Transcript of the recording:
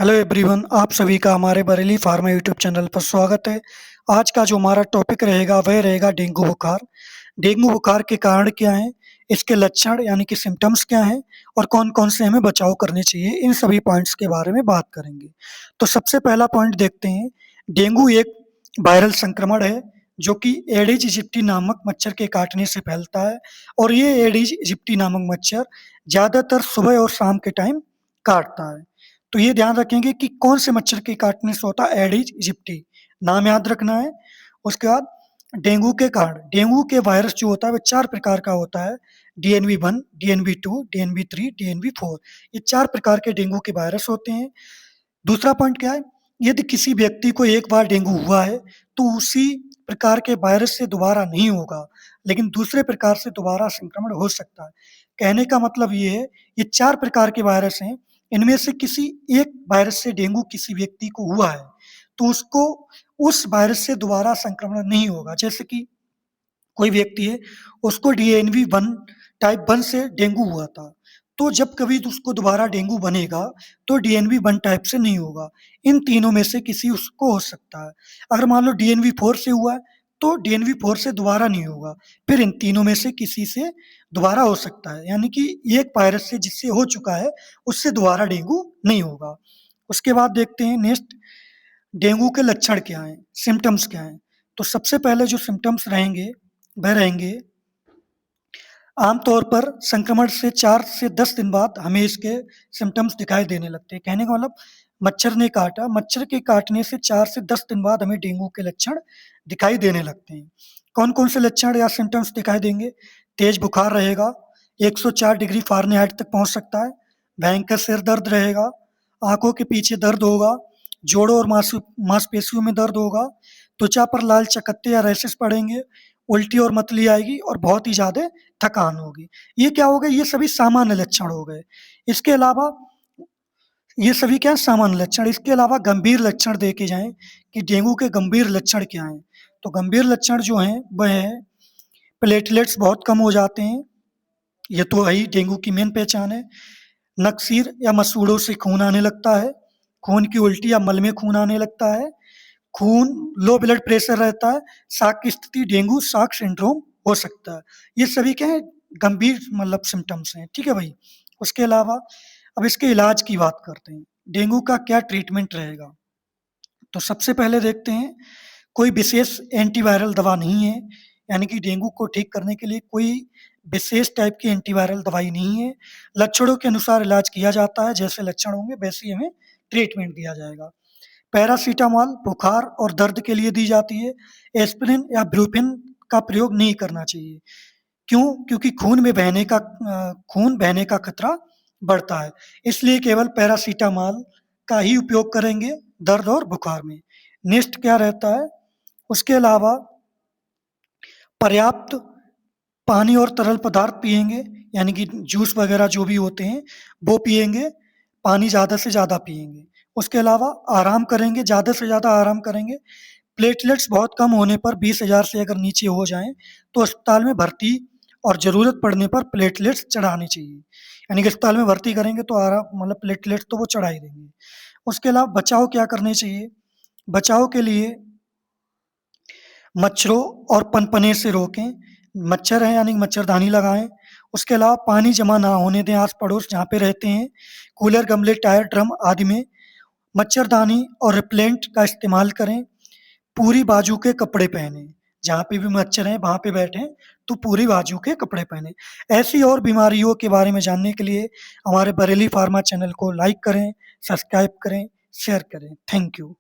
Hello everyone, आप सभी का हमारे बरेली फार्मा यूट्यूब चैनल पर स्वागत है। आज का जो हमारा टॉपिक रहेगा वह रहेगा डेंगू बुखार। डेंगू बुखार के कारण क्या हैं, इसके लक्षण यानी कि सिम्टम्स क्या हैं और कौन-कौन से हमें बचाव करने चाहिए, इन सभी पॉइंट्स के बारे में बात करेंगे। तो सबसे पहला पॉइंट देखते हैं। डेंगू एक वायरल संक्रमण है जो कि एडिस इजिप्टी नामक मच्छर के काटने से फैलता है और ये एडिस इजिप्टी नामक मच्छर ज़्यादातर सुबह और शाम के टाइम काटता है। तो ये ध्यान रखेंगे कि कौन से मच्छर के काटने से होता है, एडिस इजिप्टी नाम याद रखना है। उसके बाद डेंगू के कारण, डेंगू के वायरस जो होता है वह 4 प्रकार का होता है। डीएनवी 1, डीएनवी 2, डीएनवी 3, डीएनवी 4, ये 4 प्रकार के डेंगू के वायरस होते हैं। दूसरा पॉइंट क्या है, यदि किसी व्यक्ति को एक बार डेंगू हुआ है तो उसी प्रकार के वायरस से दोबारा नहीं होगा, लेकिन दूसरे प्रकार से दोबारा संक्रमण हो सकता है। कहने का मतलब ये है, ये 4 प्रकार के वायरस हैं, इनमें से किसी एक वायरस से डेंगू किसी व्यक्ति को हुआ है तो उसको उस वायरस से दोबारा संक्रमण नहीं होगा। जैसे कि कोई व्यक्ति है, उसको डीएनवी 1 टाइप 1 से डेंगू हुआ था, तो जब कभी उसको दोबारा डेंगू बनेगा तो डीएनवी 1 टाइप से नहीं होगा। इन तीनों में से किसी उसको हो सकता है। अगर मान लो डीएनवी 4 से हुआ है तो डीएनवी 4 से दोबारा नहीं होगा, फिर इन तीनों में से किसी से दोबारा हो सकता है, यानी कि एक वायरस से जिससे हो चुका है उससे दोबारा डेंगू नहीं होगा। उसके बाद देखते हैं नेक्स्ट, डेंगू के लक्षण क्या हैं, सिम्पटम्स क्या हैं। तो सबसे पहले जो सिम्पटम्स रहेंगे वह रहेंगे, आमतौर पर संक्रमण से 4 से 10 दिन बाद हमें इसके सिम्पटम्स दिखाई देने लगते हैं। कहने का मतलब मच्छर ने काटा, मच्छर के काटने से 4 से 10 दिन बाद हमें डेंगू के लक्षण दिखाई देने लगते हैं। कौन-कौन से लक्षण या सिम्पटम्स दिखाई देंगे? तेज बुखार रहेगा, 104 डिग्री फ़ारेनहाइट तक पहुँच सकता है, भयंकर सिर दर्द रहेगा, आँखों के पीछे दर्द होगा, जोड़ों और मांसपेशियों में दर्द होगा, त्वचा पर लाल चकत्ते या रैशेस पड़ेंगे, उल्टी और मतली आएगी और बहुत ही ज़्यादा थकान होगी। ये क्या हो गए? ये सभी सामान्य लक्षण हो गए। इसके अलावा ये सभी क्या हैं? सामान्य लक्षण। इसके अलावा गंभीर लक्षण देखे जाएँ कि डेंगू के गंभीर लक्षण क्या हैं? तो गंभीर लक्षण जो हैं वह हैं, प्लेटलेट्स बहुत कम हो जाते हैं, ये तो है ही, डेंगू की मेन पहचान है। नकसीर या मसूड़ों से खून आने लगता है, खून की उल्टी या मल में खून आने लगता है, खून लो ब्लड प्रेशर रहता है, शॉक की स्थिति डेंगू शॉक सिंड्रोम हो सकता है। ये सभी क्या है, गंभीर मतलब सिम्पटम्स हैं, ठीक है भाई। उसके अलावा अब इसके इलाज की बात करते हैं, डेंगू का क्या ट्रीटमेंट रहेगा। तो सबसे पहले देखते हैं, कोई विशेष एंटीवायरल दवा नहीं है, यानी कि डेंगू को ठीक करने के लिए कोई विशेष टाइप की एंटीवायरल दवाई नहीं है। लक्षणों के अनुसार इलाज किया जाता है, जैसे लक्षण होंगे वैसे ही हमें ट्रीटमेंट दिया जाएगा। पैरासिटामॉल बुखार और दर्द के लिए दी जाती है। एस्पिरिन या ब्रूफिन का प्रयोग नहीं करना चाहिए। क्यों? क्योंकि खून बहने का खतरा बढ़ता है। इसलिए केवल पैरासिटामॉल का ही उपयोग करेंगे दर्द और बुखार में। नेक्स्ट क्या रहता है? उसके अलावा पर्याप्त पानी और तरल पदार्थ पिएँगे, यानी कि जूस वगैरह जो भी होते हैं वो पिएँगे, पानी ज़्यादा से ज़्यादा पिएँगे। उसके अलावा आराम करेंगे, ज़्यादा से ज़्यादा आराम करेंगे। प्लेटलेट्स बहुत कम होने पर 20,000 से अगर नीचे हो जाएँ तो अस्पताल में भर्ती और ज़रूरत पड़ने पर प्लेटलेट्स चढ़ाने चाहिए। यानी कि अस्पताल में भर्ती करेंगे तो मतलब प्लेटलेट्स तो वो चढ़ा ही देंगे। उसके अलावा बचाव क्या करने चाहिए? बचाव के लिए मच्छरों और पनपने से रोकें। मच्छर हैं यानी मच्छरदानी लगाएँ। उसके अलावा पानी जमा ना होने दें आस-पड़ोस जहाँ पे रहते हैं। कूलर, गमले, टायर, ड्रम आदि में मच्छरदानी और रिपेलेंट का इस्तेमाल करें। पूरी बाजू के कपड़े पहनें। जहाँ पे भी मच्छर हैं वहाँ पे बैठें तो पूरी बाजू के कपड़े पहनें। ऐसी और बीमारियों के बारे में जानने के लिए हमारे बरेली फार्मा चैनल को लाइक करें, सब्सक्राइब करें, शेयर करें। Thank you.